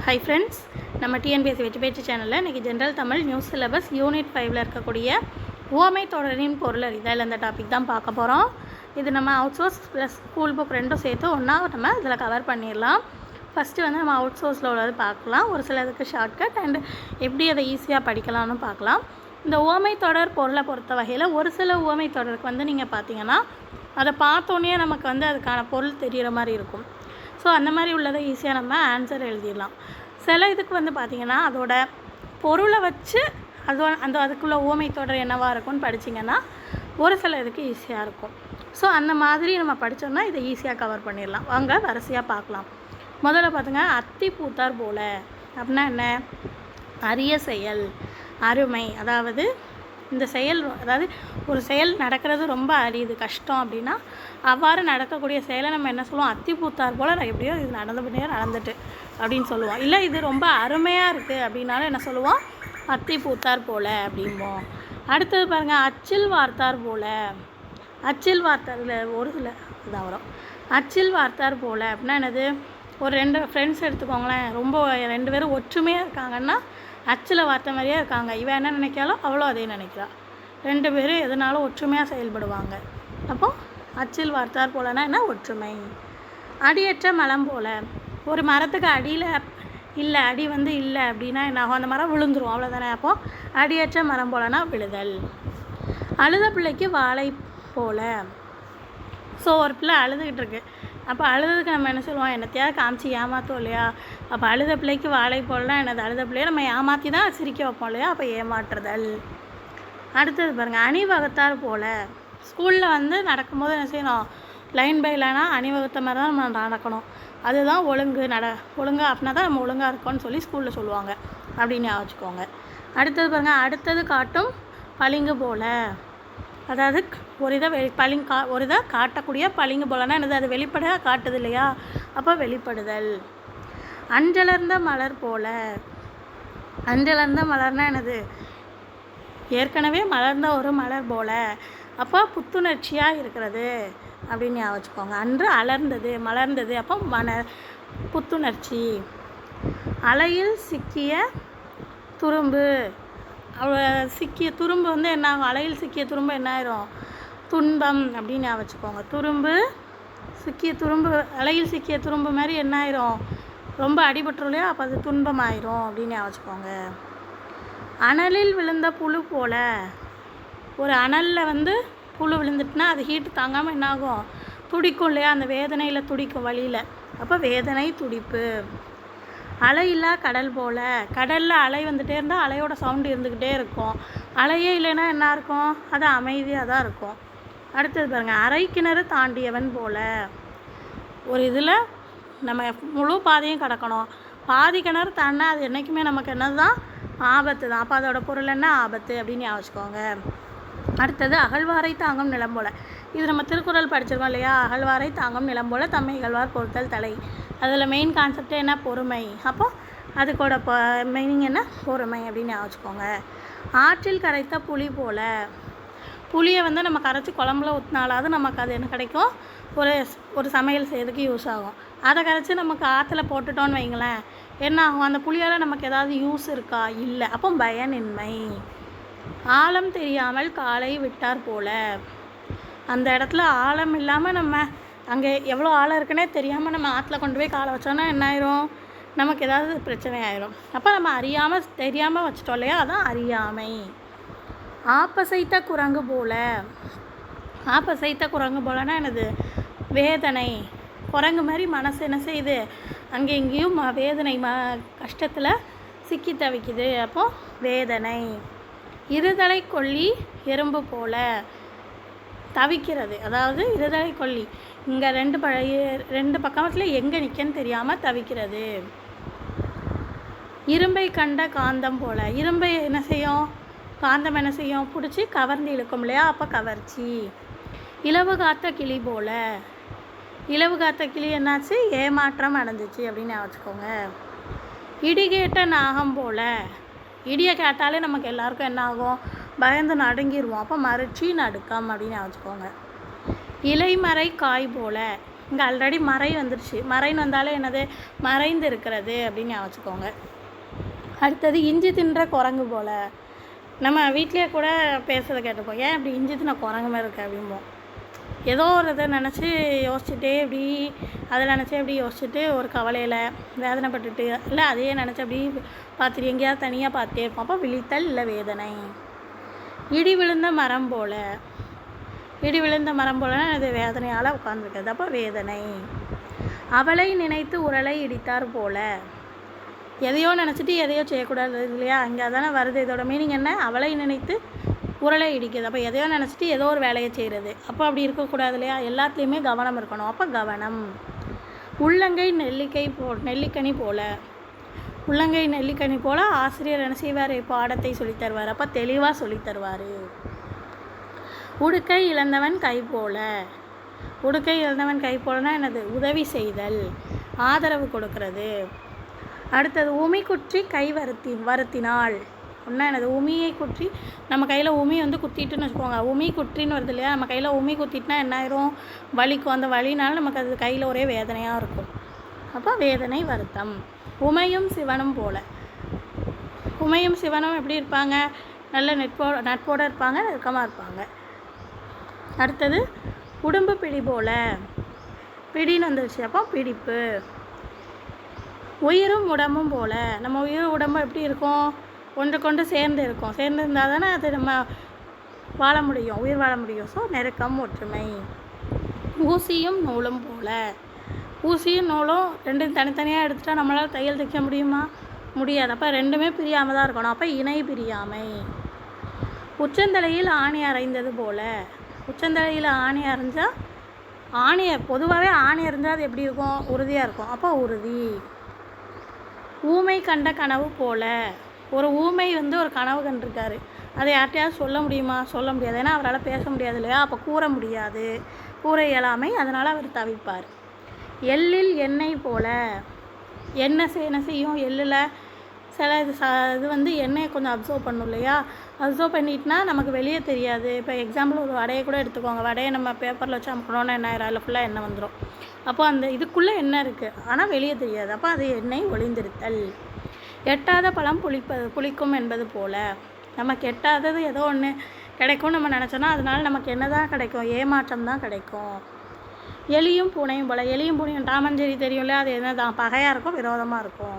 Hi friends, நம்ம TNPSC வெற்றி பேச்சு சேனலில் இன்றைக்கி general Tamil news syllabus unit 5ல் இருக்கக்கூடிய உவமை தொடரின் பொருள் அறிதல் இந்த டாபிக் தான் பார்க்க போகிறோம். இது நம்ம out source plus school book ரெண்டும் சேர்த்து ஒன்றா நம்ம இதில் கவர் பண்ணிடலாம். ஃபஸ்ட்டு வந்து நம்ம அவுட் சோர்ஸில் உள்ளது பார்க்கலாம். ஒரு சிலதுக்கு ஷார்ட்கட் அண்ட் எப்படி அதை ஈஸியாக படிக்கலாம்னு பார்க்கலாம். இந்த உவமை தொடர் பொருளை பொறுத்த வகையில் ஒரு சில உவமை தொடருக்கு வந்து நீங்கள் பார்த்தீங்கன்னா அதை பார்த்தோன்னே நமக்கு வந்து அதுக்கான பொருள் தெரிகிற மாதிரி இருக்கும். ஸோ அந்த மாதிரி உள்ளதை ஈஸியாக நம்ம ஆன்சர் எழுதிடலாம். சில இதுக்கு வந்து பார்த்திங்கன்னா அதோட பொருளை வச்சு அதுக்குள்ள உவமை தொடர் என்னவாக இருக்கும்னு படிச்சிங்கன்னா ஒரு சில இதுக்கு ஈஸியாக இருக்கும். ஸோ அந்த மாதிரி நம்ம படித்தோம்னா இதை ஈஸியாக கவர் பண்ணிடலாம். வாங்க வரிசையாக பார்க்கலாம். முதல்ல பார்த்துங்க, அத்தி பூத்தார் போல அப்படின்னா என்ன? அரிய செயல், அருமை. அதாவது இந்த செயல், அதாவது ஒரு செயல் நடக்கிறது ரொம்ப அரிது, கஷ்டம் அப்படின்னா அவ்வாறு நடக்கக்கூடிய செயலை நம்ம என்ன சொல்லுவோம்? அத்தி பூத்தார் போல் நான் எப்படியோ இது நடந்துட்டு அப்படின்னு சொல்லுவோம். இல்லை இது ரொம்ப அருமையாக இருக்குது அப்படின்னாலும் என்ன சொல்லுவோம்? அத்தி பூத்தார் போல் அப்படிம்போம். அடுத்தது பாருங்கள், அச்சில் வார்த்தார் போல். அச்சில் வார்த்தாரில் ஒரு சில இதான் வரும். அச்சில் வார்த்தார் போல் அப்படின்னா என்னது? ஒரு 2 ஃப்ரெண்ட்ஸ் எடுத்துக்கோங்களேன், ரொம்ப 2 பேரும் ஒற்றுமையாக இருக்காங்கன்னா அச்சில் வார்த்தை மாதிரியே இருக்காங்க. இவன் என்ன நினைக்காலோ அவ்வளோ அதே நினைக்கிறா. 2 பேரும் எதனாலும் ஒற்றுமையாக செயல்படுவாங்க. அப்போது அச்சில் வார்த்தார் போலனா என்ன? ஒற்றுமை. அடியற்ற மரம் போல். ஒரு மரத்துக்கு அடியில் இல்லை, அடி வந்து இல்லை அப்படின்னா என்ன ஆகும்? அந்த மரம் விழுந்துரும், அவ்வளோதானே. அப்போது அடியற்ற மரம் போலனா விழுதல். அழுத பிள்ளைக்கு வாழை போல். ஸோ ஒரு பிள்ளை அழுதுகிட்டு இருக்கு. அப்போ அழுதுக்கு நம்ம என்ன சொல்லுவோம்? என்னத்தையாவது காமிச்சு ஏமாற்றோம் இல்லையா? அப்போ அழுத பிள்ளைக்கு வாழை போலலாம் என்னது? அழுத பிள்ளையை நம்ம ஏமாற்றி தான் சிரிக்க வைப்போம் இல்லையா? அப்போ ஏமாற்றுதல். அடுத்தது பாருங்கள், அணிவகுத்தார் போல். ஸ்கூலில் வந்து நடக்கும்போது என்ன செய்யணும்? லைன் பை லைனாக அணிவகுத்த மாதிரி தான் நம்ம நடக்கணும். அதுதான் ஒழுங்காக அப்படின்னா தான் நம்ம ஒழுங்காக இருக்கோம்னு சொல்லி ஸ்கூலில் சொல்லுவாங்க அப்படின்னு வச்சுக்கோங்க. அடுத்தது பாருங்கள், அடுத்தது காட்டும் பளிங்கு போல். அதாவது ஒரு இதை காட்டக்கூடிய பளிங்கு போலனா என்னது? அது வெளிப்படையாக காட்டுது இல்லையா? அப்போ வெளிப்படுதல். அஞ்சலர்ந்த மலர் போல். அஞ்சலர்ந்த மலர்னால் என்னது? ஏற்கனவே மலர்ந்த ஒரு மலர் போல். அப்போ புத்துணர்ச்சியாக இருக்கிறது அப்படின்னு வச்சுக்கோங்க. அன்று அலர்ந்தது, மலர்ந்தது, அப்போ புத்துணர்ச்சி. அலையில் சிக்கிய துரும்பு. சிக்கிய துரும்பு வந்து என்ன ஆகும்? அலையில் சிக்கிய துரும்பு என்ன ஆயிரும்? துன்பம் அப்படின்னு வச்சுக்கோங்க. அலையில் சிக்கிய துரும்பு மாதிரி என்ன ஆயிரும்? ரொம்ப அடிபட்டுரும் இல்லையா? அப்போ அது துன்பம் ஆயிரும் அப்படின்னு வச்சுக்கோங்க. அனலில் விழுந்த புழு போல். ஒரு அனலில் வந்து புழு விழுந்துட்டுனா அது ஹீட்டு தாங்காமல் என்ன ஆகும்? துடிக்கும் இல்லையா? அந்த வேதனையில் துடிக்கும் வழியில். அப்போ வேதனை, துடிப்பு. அலையில்லா கடல் போல். கடலில் அலை வந்துகிட்டே இருந்தால் அலையோட சவுண்டு இருந்துக்கிட்டே இருக்கும். அலையே இல்லைன்னா என்ன இருக்கும்? அது அமைதியாக தான் இருக்கும். அடுத்தது பாருங்கள், அரை கிணறு தாண்டியவன் போல். ஒரு இதில் நம்ம முழு பாதையும் கடக்கணும். பாதி கிணறு தாண்டினா அது என்றைக்குமே நமக்கு என்னது தான்? ஆபத்து தான். அப்போ அதோட பொருள் என்ன? ஆபத்து அப்படின்னு வச்சுக்கோங்க. அடுத்தது அகழ்வாரை தாங்கும் நிலம் போல். இது நம்ம திருக்குறள் படிச்சிருக்கோம் இல்லையா? அகழ்வாரை தாங்கும் நிலம் போல் தம்மை இகழ்வார் பொறுத்தல் தலை. அதில் மெயின் கான்செப்டே என்ன? பொறுமை. அப்போ அதுக்கூட மீனிங் என்ன? பொறுமை அப்படின்னு வச்சுக்கோங்க. ஆற்றில் கரைத்த புளி போல். புளியை வந்து நம்ம கரைச்சி குழம்புல ஊற்றினாலாவது நமக்கு அது என்ன கிடைக்கும்? ஒரு சமையல் செய்யறதுக்கு யூஸ் ஆகும். அதை கரைச்சி நமக்கு ஆற்றுல போட்டுட்டோன்னு வைங்களேன், என்ன ஆகும்? அந்த புளியால் நமக்கு ஏதாவது யூஸ் இருக்கா? இல்லை. அப்போ பயனின்மை. ஆழம் தெரியாமல் காலை விட்டார் போல். அந்த இடத்துல ஆழம் இல்லாமல் நம்ம அங்கே எவ்வளோ ஆழம் இருக்குன்னே தெரியாமல் நம்ம ஆற்றுல கொண்டு போய் காலை வச்சோன்னா என்ன ஆயிரும்? நமக்கு ஏதாவது பிரச்சனை ஆயிரும். அப்போ நம்ம தெரியாமல் வச்சிட்டோம் இல்லையா? அதான் அறியாமை. ஆப்பசைத்த குரங்கு போல். ஆப்பசைத்த குரங்கு போலனா என்னது? வேதனை. குரங்கு மாதிரி மனசு என்ன செய்யுது? அங்கே இங்கேயும் வேதனை, கஷ்டத்தில் சிக்கி தவிக்குது. அப்போது வேதனை. இருதலை கொல்லி எறும்பு போல். தவிக்கிறது. அதாவது இருதலை கொல்லி இங்கே 2 பக்கத்தில் எங்கே நிற்கன்னு தெரியாமல் தவிக்கிறது. இரும்பை கண்ட காந்தம் போல். இரும்பை என்ன செய்யும்? காந்தம் என்ன செய்யும்? பிடிச்சி கவர்ந்து இழுக்கும் இல்லையா? அப்போ கவர்ச்சி. இலவு காத்த கிளி போல். இலவு காத்த கிளி என்னாச்சு? ஏமாற்றம் அடைஞ்சிச்சு அப்படின்னு வச்சுக்கோங்க. இடி கேட்ட நாகம் போல். இடியை கேட்டாலே நமக்கு எல்லாருக்கும் என்ன ஆகும்? பயந்து நடுங்கிடுவோம். அப்போ மறுச்சி நடுக்கம் அப்படின்னு வச்சுக்கோங்க. இலைமறை காய் போல். இங்கே ஆல்ரெடி மறை வந்துருச்சு. மறைன்னு வந்தாலே என்னது, மறைந்து இருக்கிறது அப்படின்னு ஞாபகம். அடுத்தது இஞ்சி தின்ற குரங்கு போல். நம்ம வீட்லேயே கூட பேசுகிறத கேட்டுப்போம், ஏன் இப்படி இஞ்சி தின்ன குரங்கு மாதிரி இருக்கு அப்படிம்போம். ஏதோ ஒரு இதை நினச்சி யோசிச்சுட்டே இப்படி அதை நினச்சி அப்படி யோசிச்சுட்டு ஒரு கவலையில் வேதனைப்பட்டுட்டு இல்லை அதையே நினச்சி அப்படி பார்த்துட்டு எங்கேயாவது தனியாக பார்த்துட்டே இருப்போம். அப்போ விழித்தல் இல்லை வேதனை. இடி விழுந்த மரம் போல். இடி விழுந்த மரம் போலனா அது வேதனையால் உட்காந்துருக்குது, அப்போ வேதனை. அவளை நினைத்து உரலை இடித்தார் போல். எதையோ நினச்சிட்டு எதையோ செய்யக்கூடாது இல்லையா, அங்கே தானே வருது. இதோட மீனிங் என்ன, அவளை நினைத்து உரலை இடிக்குது. அப்போ எதையோ நினச்சிட்டு ஏதோ ஒரு வேலையை செய்கிறது, அப்போ அப்படி இருக்கக்கூடாது இல்லையா, எல்லாத்துலேயுமே கவனம் இருக்கணும், அப்போ கவனம். உள்ளங்கை நெல்லிக்கனி போல். உள்ளங்கை நெல்லிக்கனி போல் ஆசிரியர் என்ன செய்வார், பாடத்தை சொல்லித்தருவார், அப்போ தெளிவாக சொல்லித்தருவார். உடுக்கை இழந்தவன் கை போல். உடுக்கை இழந்தவன் கை போலனா என்னது, உதவி செய்தல், ஆதரவு கொடுக்கறது. அடுத்தது உமி குற்றி கை வருத்தினாள். ஒன்றா என்னது, உமியை குற்றி நம்ம கையில் உமி வந்து குத்திட்டுன்னு வச்சுக்கோங்க, உமி குற்றின்னு வருது இல்லையா, நம்ம கையில் உமி குத்திட்டுனா என்ன ஆயிரும், வலிக்கும். அந்த வலினால நமக்கு அது கையில் ஒரே வேதனையாக இருக்கும், அப்போ வேதனை வருத்தம். உமையும் சிவனும் போல். உமையும் சிவனும் எப்படி இருப்பாங்க, நல்ல நட்போடு இருப்பாங்க, நெருக்கமாக இருப்பாங்க. அடுத்தது உடம்பு பிடி போல். பிடின்னு வந்துருச்சு, அப்போ பிடிப்பு. உயிரும் உடம்பும் போல். நம்ம உயிர் உடம்பும் எப்படி இருக்கும், ஒன்று கொண்டு சேர்ந்து இருக்கும். சேர்ந்து இருந்தால் தானே அது நம்ம வாழ முடியும், உயிர் வாழ முடியும். ஸோ நெருக்கம், ஒற்றுமை. ஊசியும் நூலும் போல். ஊசியும் நூலும் ரெண்டும் தனித்தனியாக எடுத்துகிட்டா நம்மளால் தையல் தைக்க முடியுமா, முடியாது. அப்போ ரெண்டுமே பிரியாமல் தான் இருக்கணும், அப்போ இணை பிரியாமை. உச்சந்தலையில் ஆணி அரைந்தது போல். உச்சந்தலையில் ஆணி அரைஞ்சால், ஆணியை பொதுவாகவே ஆணி அரைஞ்சால் அது எப்படி இருக்கும், உறுதியாக இருக்கும், அப்போ உறுதி. ஊமை கண்ட கனவு போல். ஒரு ஊமை வந்து ஒரு கனவு கண்டிருக்காரு, அதை யார்கிட்டையாவது சொல்ல முடியுமா, சொல்ல முடியாது, ஏன்னா அவரால் பேச முடியாது இல்லையா, அப்போ கூற முடியாது, கூற இயலாமை, அதனால் அவர் தவிப்பார். எள்ளில் எண்ணெய் போல். எண்ணெய் என்ன செய்யும், எள்ளில் சில இது வந்து எண்ணெயை கொஞ்சம் அப்சர்வ் பண்ணும் இல்லையா, அப்சர்வ் பண்ணிட்டுனா நமக்கு வெளியே தெரியாது. இப்போ எக்ஸாம்பிள் ஒரு வடையை கூட எடுத்துக்கோங்க, வடையை நம்ம பேப்பரில் வச்சு அமுக்கணுன்னா என்ன ஆயிரும், அதில் ஃபுல்லாக எண்ணெய் வந்துடும். அப்போ அந்த இதுக்குள்ளே எண்ணெய் இருக்குது, ஆனால் வெளியே தெரியாது, அப்போ அது எண்ணெய் ஒளிந்திருத்தல். எட்டாத பழம் புளிக்கும் என்பது போல். நமக்கு எட்டாதது ஏதோ ஒன்று கிடைக்கும் நம்ம நினச்சோன்னா அதனால நமக்கு என்ன தான் கிடைக்கும், ஏமாற்றம் தான் கிடைக்கும். எலியும் பூனையும் போல். எலியும் பூனையும் டாமஞ்சேரி தெரியும்ல, அது என்ன தான் பகையாக இருக்கும், விரோதமாக இருக்கும்.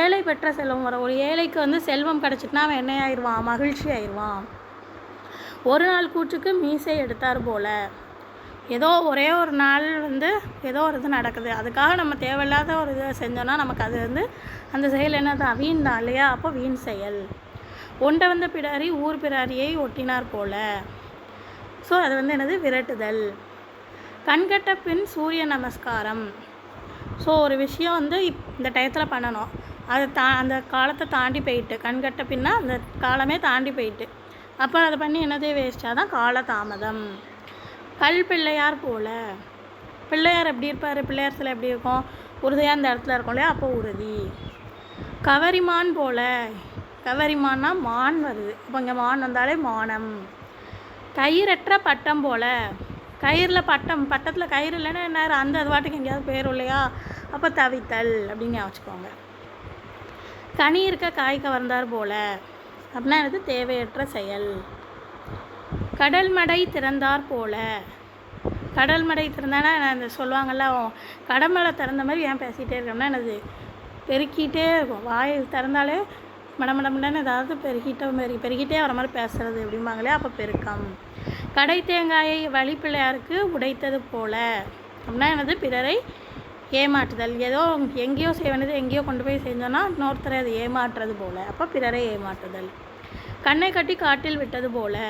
ஏழை பெற்ற செல்வம் வரும். ஒரு ஏழைக்கு வந்து செல்வம் கிடச்சிட்டுனா அவன் என்ன ஆயிடுவான், மகிழ்ச்சி ஆயிடுவான். ஒரு நாள் கூற்றுக்கு மீசை எடுத்தார் போல். ஏதோ ஒரே ஒரு நாள் வந்து ஏதோ ஒரு இது நடக்குது, அதுக்காக நம்ம தேவையில்லாத ஒரு இதை செஞ்சோன்னா நமக்கு அது வந்து அந்த செயல் என்ன தான், வீண் தான் இல்லையா, அப்போ வீண் செயல். ஒன்றை வந்த பிடாரி ஊர் பிடாரியை ஒட்டினார் போல். ஸோ அது வந்து என்னது, விரட்டுதல். கண்கட்ட பின் சூரிய நமஸ்காரம். ஸோ ஒரு விஷயம் வந்து இந்த டயத்தில் பண்ணணும், அது அந்த காலத்தை தாண்டி போயிட்டு, கண்கட்ட பின்னா அந்த காலமே தாண்டி போயிட்டு, அப்போ அதை பண்ணி என்னதே வேஸ்ட்டாக தான் கால தாமதம். கல் பிள்ளையார் போல். பிள்ளையார் எப்படி இருப்பார், பிள்ளையார் சிலை எப்படி இருக்கும், உறுதியாக அந்த இடத்துல இருக்கும் இல்லையா, அப்போ உறுதி. கவரிமான் போல். கவரிமான்னா மான் வருது, அப்போ இங்கே மான் வந்தாலே மானம். கயிறற்ற பட்டம் போல். கயிறில் பட்டத்தில் கயிறு இல்லைன்னா என்ன, அந்த அது வாட்டுக்கு எங்கேயாவது போயிடும் இல்லையா, அப்போ தவித்தல் அப்படின்னு வச்சுக்கோங்க. கனி இருக்க காய் கவர்ந்தார் போல் அப்படின்னா எனக்கு தேவையற்ற செயல். கடல் மடை திறந்தார் போல். கடல் மடை திறந்தானா அந்த சொல்லுவாங்கள்ல, கடல் மடை திறந்த மாதிரி ஏன் பேசிகிட்டே இருக்கோம்னா என்னது, பெருக்கிட்டே இருக்கும், வாய் திறந்தாலே மடமடமடன்னு ஏதாவது பெருக்கிட்டே வர மாதிரி பேசுகிறது அப்படிம்பாங்களே, அப்போ பெருக்கம். கடை தேங்காயை வழிப்பிள்ளையாருக்கு உடைத்தது போல் அப்படின்னா என்னது, பிறரை ஏமாற்றுதல். ஏதோ எங்கேயோ செய்ய வேண்டியது எங்கேயோ கொண்டு போய் செஞ்சோன்னா இன்னொருத்தரை அது ஏமாற்றுறது போல், அப்போ பிறரை ஏமாற்றுதல். கண்ணை கட்டி காட்டில் விட்டது போல்.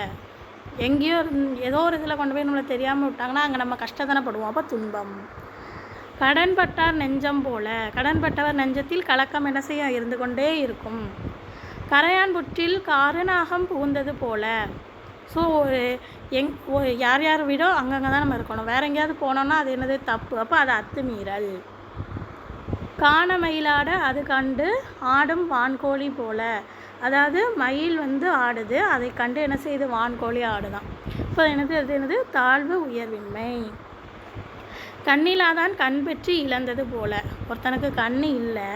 எங்கேயோ ஏதோ ஒரு இதில் கொண்டு போய் நம்மளை தெரியாமல் விட்டாங்கன்னா அங்கே நம்ம கஷ்டத்தானப்படுவோம், அப்போ துன்பம். கடன்பட்டார் நெஞ்சம் போல். கடன்பட்டவர் நெஞ்சத்தில் கலக்கம் என்ன செய்ய இருந்து கொண்டே இருக்கும். கரையான் புற்றில் காரநாகம் புகுந்தது போல். ஸோ யார் யார் வீடோ அங்கங்கே தான் நம்ம இருக்கணும், வேறு எங்கேயாவது போனோன்னா அது என்னது, தப்பு, அப்போ அது அத்துமீறல். காண மயிலாட அது கண்டு ஆடும் வான்கோழி போல். அதாவது மயில் வந்து ஆடுது, அதை கண்டு என்ன செய்யுது, வான்கோழி ஆடுதான். இப்போ அது என்னது தாழ்வு உயர்வின்மை. கண்ணிலாதான் கண் பெற்று இழந்தது போல். ஒருத்தனுக்கு கண் இல்லை,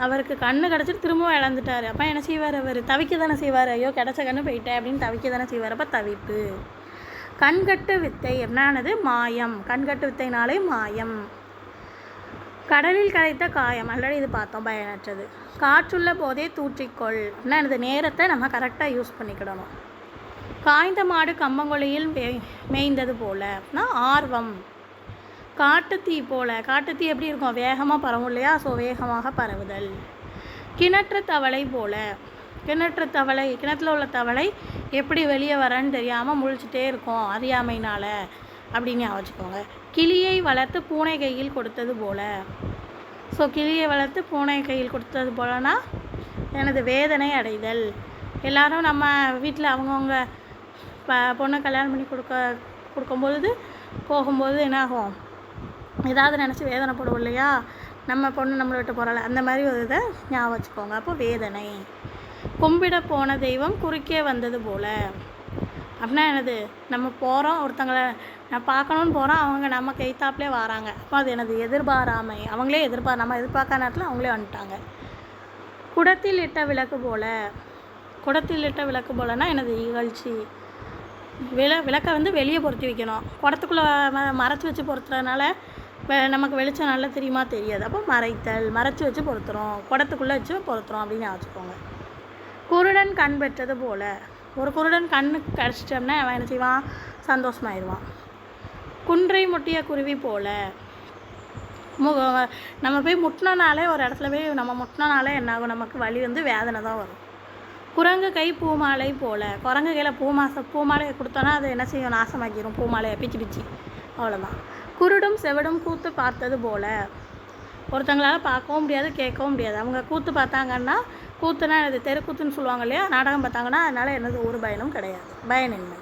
அவருக்கு கண் கிடச்சிட்டு திரும்பவும் இழந்துட்டார். அப்போ என்ன செய்வார்? அவர் தவிக்க தானே செய்வார். ஐயோ கிடச்ச கண்ணு போயிட்டேன் அப்படின்னு தவிக்க தானே செய்வார். அப்போ தவிப்பு. கண்கட்டு வித்தை என்னானது? மாயம். கண்கட்டு வித்தைனாலே மாயம். கடலில் கரைத்த காயம், ஆல்ரெடி இது பார்த்தோம், பயனற்றது. காற்றுள்ள போதே தூற்றிக்கொள் அப்படின்னா எனது நேரத்தை நம்ம கரெக்டாக யூஸ் பண்ணிக்கிடணும். காய்ந்த மாடு கம்பங்கொழியில் மேய்ந்தது போல் அப்படின்னா ஆர்வம். காட்டுத்தீ போல், காட்டுத்தீ எப்படி இருக்கும்? வேகமாக பரவும் இல்லையா? ஸோ வேகமாக பரவுதல். கிணற்று தவளை போல், கிணற்று தவளை, கிணத்துல உள்ள தவளை எப்படி வெளியே வரன்னு தெரியாமல் முழிச்சிட்டே இருக்கும் அறியாமையினால் அப்படின்னு வச்சுக்கோங்க. கிளியை வளர்த்து பூனை கையில் கொடுத்தது போல். ஸோ கிளியை வளர்த்து பூனை கையில் கொடுத்தது போலனா எனது வேதனை அடைதல். எல்லோரும் நம்ம வீட்டில் அவங்கவுங்க பொண்ணை கல்யாணம் பண்ணி கொடுக்கும்பொழுது போகும்போது என்னாகும்? ஏதாவது நினச்சி வேதனைப்படுவோம் இல்லையா? நம்ம பொண்ணு நம்மளை விட்டு போகிறாள், அந்த மாதிரி ஒரு இதை ஞாபகம் வச்சுக்கோங்க. அப்போ வேதனை. கும்பிட போன தெய்வம் குறுக்கே வந்தது போல் அப்படின்னா என்னது? நம்ம போகிறோம், ஒருத்தங்களை நான் பார்க்கணுன்னு போகிறோம், அவங்க நம்ம கைத்தாப்பிலே வராங்க. அப்போ அது எனது எதிர்பாராமை. அவங்களே நம்ம எதிர்பார்க்காத நேரத்தில் அவங்களே வந்துட்டாங்க. குடத்தில் இட்ட விளக்கு போல், குடத்தில் இட்ட விளக்கு போலன்னா எனது இகழ்ச்சி. விளக்கை வெளியே பொருத்தி வைக்கணும். குடத்துக்குள்ளே மறைச்சி வச்சு பொருத்துறதுனால நமக்கு வெளிச்சம் நல்லா தெரியுமா? தெரியாது. அப்போ மறைத்தல், மறைச்சி வச்சு பொருத்துகிறோம், குடத்துக்குள்ளே வச்சு பொருத்துகிறோம் அப்படின்னு வச்சுக்கோங்க. குருடன் கண் பெற்றது போல். ஒரு குருடன் கண்ணு கிடச்சிட்டோம்னா அவன் என்ன செய்வான்? சந்தோஷமாயிடுவான். குன்றை முட்டிய குருவி போல். நம்ம போய் முட்டினாலே, ஒரு இடத்துல போய் நம்ம முட்டினாலே என்னாகும்? நமக்கு வலி வேதனை தான் வரும். குரங்கு கை பூமாலை போல். குரங்கு கையில் பூமாலையை கொடுத்தோன்னா அது என்ன செய்யும்? நாசமாக்கிடும் பூமாலையை பிச்சு பிச்சு. அவ்வளோதான். குருடும் செவடும் கூத்து பார்த்தது போல். ஒருத்தங்களால் பார்க்கவும் முடியாது, கேட்கவும் முடியாது. அவங்க கூத்து பார்த்தாங்கன்னா, கூத்துனா இது தெருக்கூத்துன்னு சொல்லுவாங்க இல்லையா? நாடகம் பார்த்தாங்கன்னா அதனால் என்னது? ஒரு பயனும் கிடையாது, பயனின்மை.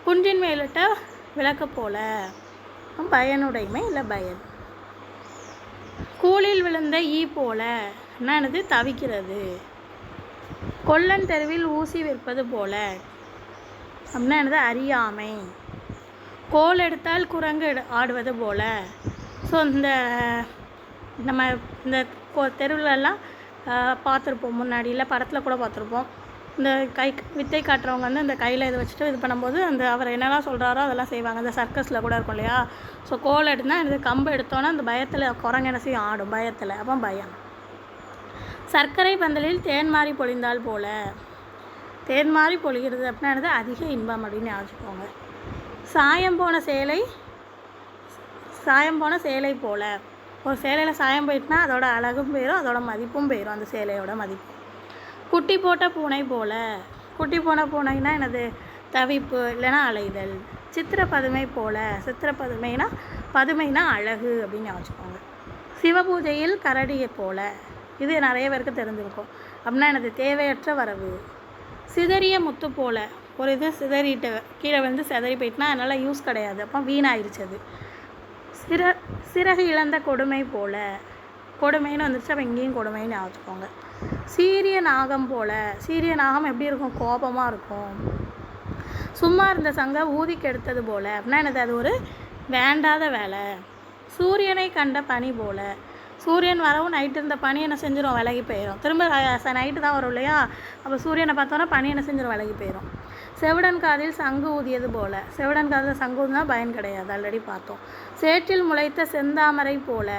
குன்றின் மேலிட்ட விளக்கு போல். பயனுடைமை இல்லை பயன். கூலில் விழுந்த ஈ போல் என்ன என்னது? தவிக்கிறது. கொல்லன் தெருவில் ஊசி விற்பது போல் அப்படின்னா என்னது? அறியாமை. கோல் எடுத்தால் குரங்கு ஆடுவது போல். ஸோ நம்ம இந்த தெருவிலெல்லாம் பார்த்துருப்போம், முன்னாடி இல்லை படத்தில் கூட பார்த்துருப்போம். இந்த வித்தை காட்டுறவங்க இந்த கையில் இதை வச்சுட்டு இது பண்ணும்போது அவர் என்னெல்லாம் சொல்கிறாரோ அதெல்லாம் செய்வாங்க. அந்த சர்க்கஸில் கூட இருக்கும் இல்லையா? ஸோ கோல் எடுத்தால் இந்த கம்பு எடுத்தோன்னா அந்த பயத்தில் குரங்கு என்ன செய்யும்? ஆடும் பயத்தில். அப்போ பயம். சர்க்கரை பந்தலில் தேன் மாறி பொழிந்தால் போல். தேன் மாறி பொழிகிறது அப்படின்னா என்னது? அதிக இன்பம் அப்படின்னு யோசிச்சுக்கோங்க. சாயம் போன சேலை போல். ஒரு சேலையில் சாயம் போயிட்டுனா அதோட அழகும் போயிடும், அதோட மதிப்பும் போயிடும், அந்த சேலையோட மதிப்பு. குட்டி போட்ட பூனை போல். குட்டி போன பூனைனா என்னது? தவிப்பு இல்லைன்னா அலைதல். சித்திர பதுமை போல். சித்திர பதுமைனா அழகு அப்படின்னு யோசிச்சுக்கோங்க. சிவபூஜையில் கரடியை போல். இது நிறைய பேருக்கு தெரிஞ்சிருக்கும். அப்படின்னா எனது தேவையற்ற வரவு. சிதறிய முத்து போல். ஒரு இது சிதறிட்டு கீழே சிதறி போயிட்டுனா அதனால் யூஸ் கிடையாது, அப்போ வீணாயிருச்சு அது. சிறகு இழந்த கொடுமை போல். கொடுமைன்னு வந்துருச்சு, அப்போ இங்கேயும் கொடுமைன்னு ஞாபகத்துக்கோங்க. சீரிய நாகம் போல். சீரிய நாகம் எப்படி இருக்கும்? கோபமாக இருக்கும். சும்மா இருந்த சங்க ஊதி கெடுத்தது போல் அப்படின்னா எனது அது ஒரு வேண்டாத வேலை. சூரியனை கண்ட பனி போல். சூரியன் வரவும் நைட்டு இருந்த பனி என்ன செஞ்சிடும்? விலகி போயிடும். திரும்ப நைட்டு தான் வரும் இல்லையா? அப்போ சூரியனை பார்த்தோன்னா பனி என்ன செஞ்சிடும்? விலகி போயிடும். செவிடன் காதில் சங்கு ஊதியது போல். செவிடன் காதில் சங்கு ஊதுனா பயன் கிடையாது, ஆல்ரெடி பார்த்தோம். சேற்றில் முளைத்த செந்தாமரை போல்.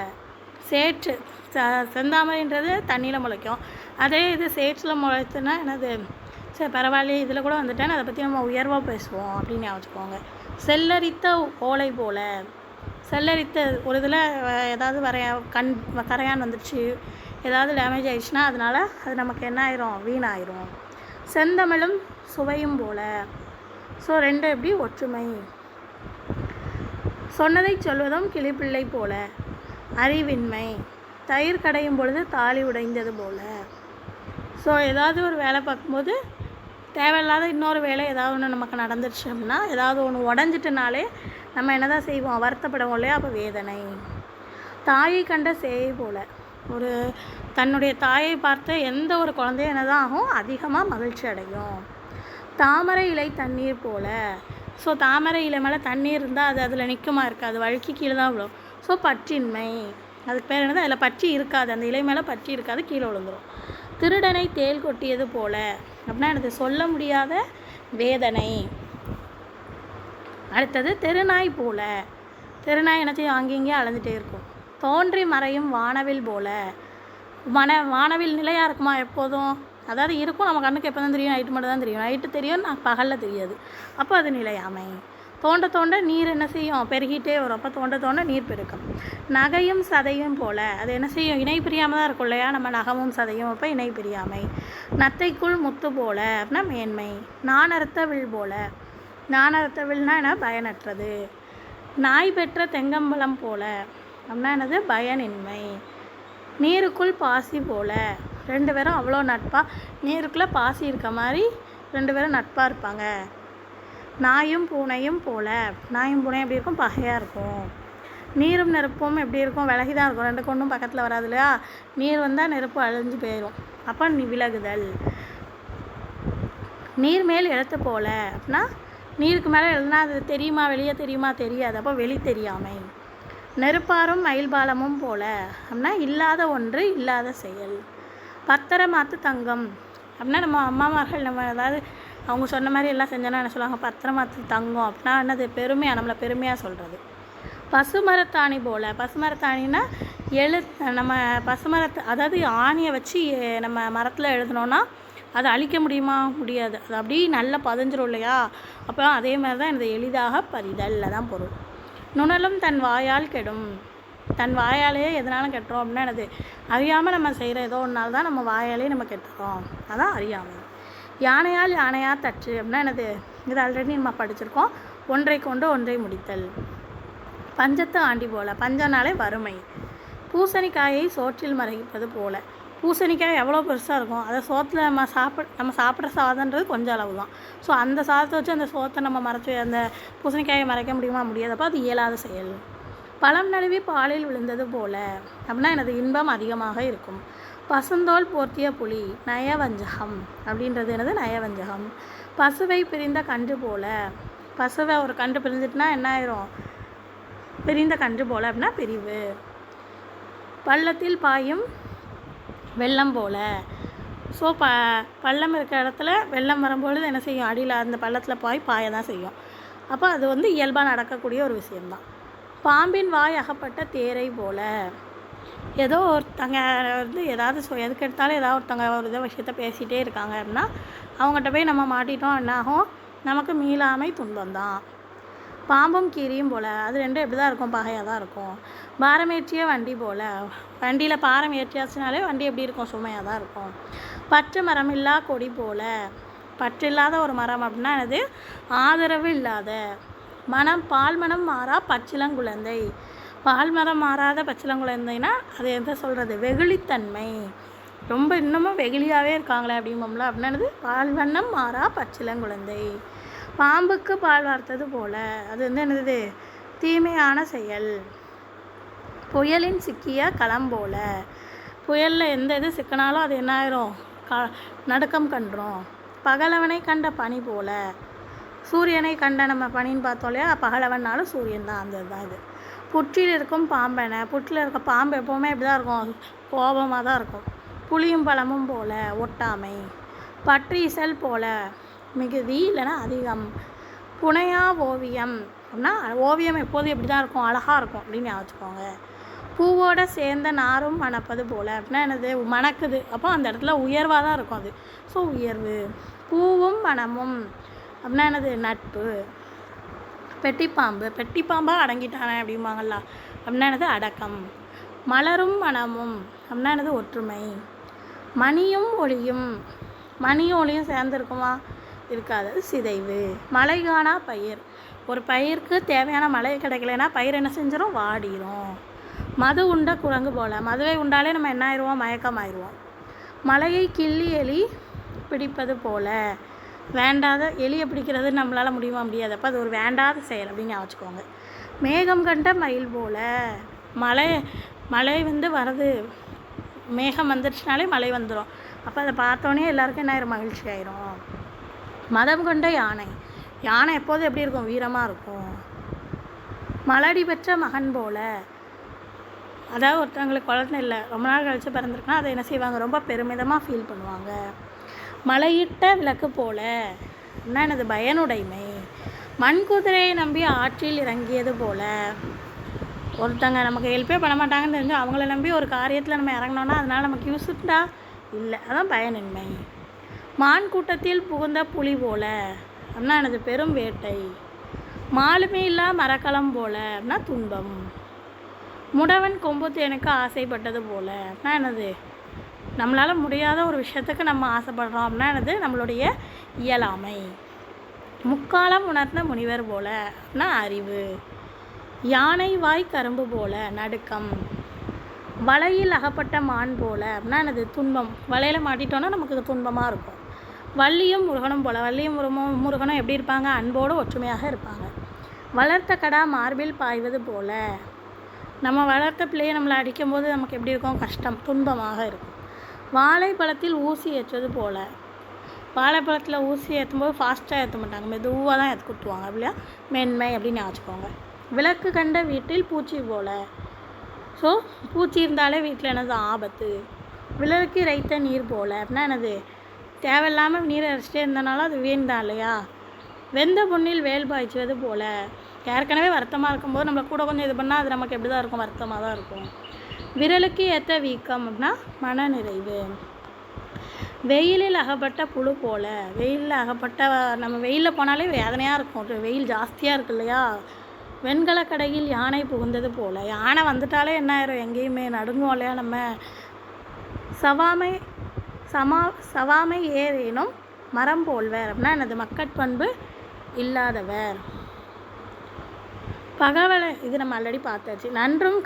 சேற்று செந்தாமரைன்றது தண்ணியில் முளைக்கும். அதே இது சேற்றில் முளைத்துனா என்னது? சரி பரவாயில்லையே, இதில் கூட வந்துட்டேன், அதை பற்றி நம்ம உயர்வாக பேசுவோம் அப்படின்னு வச்சுக்கோங்க. செல்லரித்த ஓலை போல். செல்லரித்த ஒரு இதில் ஏதாவது கரையான் வந்துடுச்சு, ஏதாவது டேமேஜ் ஆயிடுச்சுன்னா அதனால் அது நமக்கு என்ன ஆயிரும்? வீணாயிரும். செந்தமிழும் சுவையும் போல். ஸோ ரெண்டு எப்படி? ஒற்றுமை. சொன்னதை சொல்வதும் கிளிப்பிள்ளை போல. அறிவின்மை. தயிர் கடையும் பொழுது தாலி உடைந்தது போல். ஸோ ஏதாவது ஒரு வேலை பார்க்கும்போது தேவையில்லாத இன்னொரு வேலை ஏதாவது ஒன்று நமக்கு நடந்துருச்சு அப்படின்னா, ஏதாவது ஒன்று உடஞ்சிட்டுனாலே நம்ம என்ன தான் செய்வோம்? வருத்தப்படுவோம் இல்லையா? அப்போ வேதனை. தாயை கண்ட சேயை போல். ஒரு தன்னுடைய தாயை பார்த்து எந்த ஒரு குழந்தையும் என்ன தான் ஆகும்? அதிகமாக மகிழ்ச்சி அடையும். தாமரை இலை தண்ணீர் போல். ஸோ தாமரை இலை மேலே தண்ணீர் இருந்தால் அது அதில் நிற்குமா? இருக்காது, வழுக்கி கீழே தான் விழும். ஸோ பற்றின்மை, அதுக்கு பேர் என்னது, அதில் பற்றி இருக்காது, அந்த இலை மேலே பற்றி இருக்காது, கீழே விழுந்துடும். திருடனை தேள் கொட்டியது போல அப்படின்னா என்னது, சொல்ல முடியாத வேதனை. அடுத்தது தெருநாய் போல, தெருநாய் என்ன செய்யும், அங்கேயே அலைஞ்சிட்டே இருக்கும். தோன்றி மறையும் வானவில் போல, வானவில் நிலையாக இருக்குமா எப்போதும், அதாவது இருக்கும், நம்ம கண்ணுக்கு எப்போ தான் தெரியும், நைட்டு மட்டும் தான் தெரியும், நைட்டு தெரியும், நான் பகலில் தெரியாது, அப்போ அது நிலையாமை. தோண்ட தோண்ட நீர் என்ன செய்யும், பெருகிட்டே வரும், அப்போ தோண்ட தோண்ட நீர் பெருக்கும். நகையும் சதையும் போல், அது என்ன செய்யும், இணை பிரியாமல் தான் இருக்கும் இல்லையா, நம்ம நகமும் சதையும், அப்போ இணை பிரியாமை. நத்தைக்குள் முத்து போல அப்படின்னா மேன்மை. நானறுத்த வில் போல, நானறுத்த வில்னா என்ன, பயனற்றது. நாய் பெற்ற தெங்கம்பலம் போல அப்படின்னா என்னது, பயனின்மை. நீருக்குள் பாசி போல, ரெண்டு பேரும் அவ்வளோ நட்பாக, நீருக்குள்ளே பாசி இருக்க மாதிரி ரெண்டு பேரும் நட்பாக இருப்பாங்க. நாயும் பூனையும் போல, நாயும் பூனையும் எப்படி இருக்கும், பகையாக இருக்கும். நீரும் நெருப்பும் எப்படி இருக்கும், விலகி தான் இருக்கும், ரெண்டு கொண்டும் பக்கத்தில் வராது இல்லையா, நீர் வந்தால் நெருப்பு அழிஞ்சு போயிடும், அப்போ விலகுதல். நீர் மேல் எழுத்து போல அப்படின்னா நீருக்கு மேலே எழுதுனா அது தெரியுமா, வெளியே தெரியுமா, தெரியாது, அப்போ வெளி தெரியாமை. நெருப்பாரும் மயில்பாலமும் போல அப்படின்னா இல்லாத ஒன்று, இல்லாத செயல். பத்தரை மாற்று தங்கம் அப்படின்னா நம்ம அம்மாமார்கள் நம்ம ஏதாவது அவங்க சொன்ன மாதிரி எல்லாம் செஞ்சோன்னா என்ன சொல்லுவாங்க, பத்தரை மாற்று தங்கம் அப்படின்னா என்னது, பெருமையாக, நம்மளை பெருமையாக சொல்கிறது. பசுமரத்தாணி போல், பசுமரத்தாணின்னா நம்ம பசுமரத்தை, அதாவது ஆணியை வச்சு நம்ம மரத்தில் எழுதினோன்னா அதை அழிக்க முடியுமா, முடியாது, அது அப்படியே நல்லா பதிஞ்சிரும் இல்லையா, அப்போ அதே மாதிரி தான் எனது எளிதாக பறிதல், அதான் பொருள். நுணலும் தன் வாயால் கெடும், தன் வாயாலேயே எதனாலும் கெட்டுறோம் அப்படின்னா என்னது, அறியாமல் நம்ம செய்கிற ஏதோ ஒன்றால் தான் நம்ம வாயாலே நம்ம கெட்டுறோம், அதான் அறியாமை. யானையால் யானையாக தற்று அப்படின்னா என்னது, இது ஆல்ரெடி நம்ம படிச்சிருக்கோம், ஒன்றை கொண்டு ஒன்றை முடித்தல். பஞ்சத்து ஆண்டி போல், பஞ்சனாலே வறுமை. பூசணிக்காயை சோற்றில் மறைப்பது போல், பூசணிக்காய் எவ்வளோ பெருசாக இருக்கும், அதை சோத்தில் நம்ம சாப்பிட்ற சாதன்றது கொஞ்சம் அளவு தான், ஸோ அந்த சாதத்தை வச்சு அந்த சோத்தை நம்ம மறைச்சி அந்த பூசணிக்காயை மறைக்க முடியுமா, முடியாதப்போ அது இயலாத செயல். பழம் நழுவி பாலில் விழுந்தது போல அப்படின்னா எனது இன்பம் அதிகமாக இருக்கும். பசுந்தோல் போர்த்திய புலி, நயவஞ்சகம் அப்படின்றது எனது நயவஞ்சகம். பசுவை பிரிந்த கன்று போல, பசுவை ஒரு கன்று பிரிஞ்சிட்டுனா என்ன ஆயிரும், பிரிந்த கன்று போல அப்படின்னா பிரிவு. பள்ளத்தில் பாயும் வெள்ளம் போல, ஸோ பள்ளம் இருக்கிற இடத்துல வெள்ளம் வரும்பொழுது என்ன செய்யும், அடியில் அந்த பள்ளத்தில் பாய தான் செய்யும், அப்போ அது இயல்பாக நடக்கக்கூடிய ஒரு விஷயம்தான். பாம்பின் வாய் அகப்பட்ட தேரை போல, ஏதோ ஒருத்தங்க ஏதாவது எதுக்கு எடுத்தாலும் ஏதாவது ஒருத்தங்க ஒரு இதை விஷயத்த பேசிகிட்டே இருக்காங்க அப்படின்னா அவங்ககிட்ட போய் நம்ம மாட்டிட்டோம், என்னாகும், நமக்கு மீளாமை துன்பம் தான். பாம்பும் கீரியும் போல், அது ரெண்டும் எப்படி தான் இருக்கும், பகையாக தான் இருக்கும். பாரமேற்றிய வண்டி போல், வண்டியில் பாரம் ஏற்றியாச்சுனாலே வண்டி எப்படி இருக்கும், சுமையாக தான் இருக்கும். பற்று மரமில்லா கொடி போல், பற்று இல்லாத ஒரு மரம் அப்படின்னா அது ஆதரவு இல்லாத. மனம் பால் மனம் மாறா பச்சிலங்குழந்தை, பால் மரம் மாறாத பச்சிலங்குழந்தைன்னா அது எதை சொல்கிறது, வெகுளித்தன்மை, ரொம்ப இன்னமும் வெகுளியாகவே இருக்காங்களே அப்படிம்போம்ல, அப்படின்னா பால் வண்ணம் மாறா பச்சிலங்குழந்தை. பாம்புக்கு பால் வார்த்தது போல், அது என்னது, தீமையான செயல். புயலின் சிக்கிய களம் போல, புயலில் எந்த இது சிக்கினாலும் அது என்ன ஆயிரும், நடுக்கம் கண்டுரும். பகலவனை கண்ட பனி போல, சூரியனை கண்ட நம்ம பனின்னு பார்த்தோம் இல்லையா, பகலவனாலும் சூரியன் தான், அந்த இதுதான் இது. புற்றில் இருக்கும் பாம்பென, புற்றில் இருக்க பாம்பு எப்போவுமே இப்படி தான் இருக்கும், கோபமாக தான் இருக்கும். புளியும் பழமும் போல, ஒட்டாமை. பற்றீசல் போல, மிகுதி இல்லைன்னா அதிகம். புனையா ஓவியம் அப்படின்னா ஓவியம் எப்போதும் எப்படி தான் இருக்கும், அழகாக இருக்கும் அப்படின்னு ஞாபகிச்சுக்கோங்க. பூவோடு சேர்ந்த நாரும் மணப்பது போல் அப்படின்னா என்னது, மணக்குது, அப்போ அந்த இடத்துல உயர்வாக தான் இருக்கும் அது, ஸோ உயர்வு. பூவும் மணமும் அப்படின்னா என்னது, நட்பு. பெட்டிப்பாம்பு, பெட்டிப்பாம்பாக அடங்கிட்டானே அப்படிம்பாங்கள்ல, அப்படின்னா என்னது, அடக்கம். மலரும் மனமும் அப்படின்னா என்னது, ஒற்றுமை. மணியும் ஒளியும், மணியும் ஒளியும் சேர்ந்துருக்குமா, இருக்காது, சிதைவு. மழை காணா பயிர், ஒரு பயிருக்கு தேவையான மழை கிடைக்கலன்னா பயிர் என்ன செஞ்சிடும், வாடிடும். மது உண்ட குரங்கு போல், மதுவை உண்டாலே நம்ம என்ன ஆயிடுவோம், மயக்கமாயிடுவோம். மலையை கிள்ளி எலி பிடிப்பது போல், வேண்டாத எலியை பிடிக்கிறது நம்மளால் முடியுமா, முடியாது, அப்போ அது ஒரு வேண்டாத செயல் அப்படின்னு ஞாபகிச்சுக்கோங்க. மேகம் கண்ட மயில் போல், மழை வரது, மேகம் வந்துடுச்சுனாலே மழை வந்துடும், அப்போ அதை பார்த்தோன்னே எல்லாருக்கும் என்ன ஆயிரும், மகிழ்ச்சி ஆயிரும். மதம் கொண்ட யானை, யானை எப்போதும் எப்படி இருக்கும், வீரமாக இருக்கும். மலடி பெற்ற மகன் போல், அதாவது ஒருத்தவங்களுக்கு குழந்தை இல்லை, ரொம்ப நாள் கழித்து பிறந்திருக்குன்னா அதை என்ன செய்வாங்க, ரொம்ப பெருமிதமாக ஃபீல் பண்ணுவாங்க. மலையிட்ட விளக்கு போல அப்படின்னா எனது பயனுடைமை. மண் குதிரையை நம்பி ஆற்றில் இறங்கியது போல. ஒருத்தங்க நமக்கு ஹெல்ப்பே பண்ண மாட்டாங்கன்னு தெரிஞ்சு அவங்கள நம்பி ஒரு காரியத்தில் நம்ம இறங்கினோன்னா அதனால் நமக்கு யூஸ் உண்டா இல்லை, அதான் பயனின்மை. மான் கூட்டத்தில் புகுந்த புலி போல அப்படின்னா எனது பெரும் வேட்டை. மாலுமே இல்லா மரக்கலம் போல அப்படின்னா துன்பம். முடவன் கொம்பு தேனுக்கு ஆசைப்பட்டது போல அப்படின்னா என்னது, நம்மளால் முடியாத ஒரு விஷயத்துக்கு நம்ம ஆசைப்படுறோம் அப்படின்னா என்னது, நம்மளுடைய இயலாமை. முக்காலம் உணர்ந்த முனிவர் போல அப்படின்னா அறிவு. யானை வாய் கரும்பு போல நடுக்கம். வலையில் அகப்பட்ட மான் போல அப்படின்னா எனது துன்பம். வலையில் மாட்டிட்டோன்னா நமக்கு துன்பமாக இருக்கும். வள்ளியும் முருகனும் போல, வள்ளியும் முருகனும் எப்படி இருப்பாங்க, அன்போடு ஒற்றுமையாக இருப்பாங்க. வளர்த்த கடா மார்பில் பாய்வது போல. நம்ம வளர்த்த பிள்ளையை நம்மளை அடிக்கும்போது நமக்கு எப்படி இருக்கும், கஷ்டம், துன்பமாக இருக்கும். வாழைப்பழத்தில் ஊசி ஏற்றுவது போல. வாழைப்பழத்தில் ஊசி ஏற்றும்போது ஃபாஸ்ட்டாக ஏற்ற மாட்டாங்க, மெதுவாக தான் ஏற்று குத்துவாங்க, அப்படியா மென்மை அப்படின்னு ஞாபகம். விளக்கு கண்ட வீட்டில் பூச்சி போல. ஸோ பூச்சி இருந்தாலே வீட்டில் என்னது ஆபத்து. விளக்கு இறைத்த நீர் போல அப்படின்னா என்னது, தேவையில்லாமல் நீரை அரைச்சிட்டே இருந்தனால அது வீண்தான் இல்லையா. வெந்த பொண்ணில் வேல் பாய்ச்சுவது போல. ஏற்கனவே வருத்தமாக இருக்கும்போது நம்மளை கூட கொஞ்சம் இது பண்ணால் அது நமக்கு எப்படி தான் இருக்கும், வருத்தமாக தான் இருக்கும். விரலுக்கு ஏற்ற வீக்கம் அப்படின்னா மன நிறைவு. வெயிலில் அகப்பட்ட புழு போல. வெயிலில் அகப்பட்ட நம்ம வெயிலில் போனாலே வேதனையாக இருக்கும், வெயில் ஜாஸ்தியாக இருக்கு இல்லையா. வெண்கல கடையில் யானை புகுந்தது போல. யானை வந்துட்டாலே என்ன ஆயிரும், எங்கேயுமே நடுங்குவோம் இல்லையா நம்ம. சவாமை ஏறேனும் மரம் போல்வர் அப்படின்னா எனது மக்கட்பண்பு இல்லாதவர். பகவலை இது நம்ம ஆல்ரெடி பார்த்தாச்சு. நன்றும்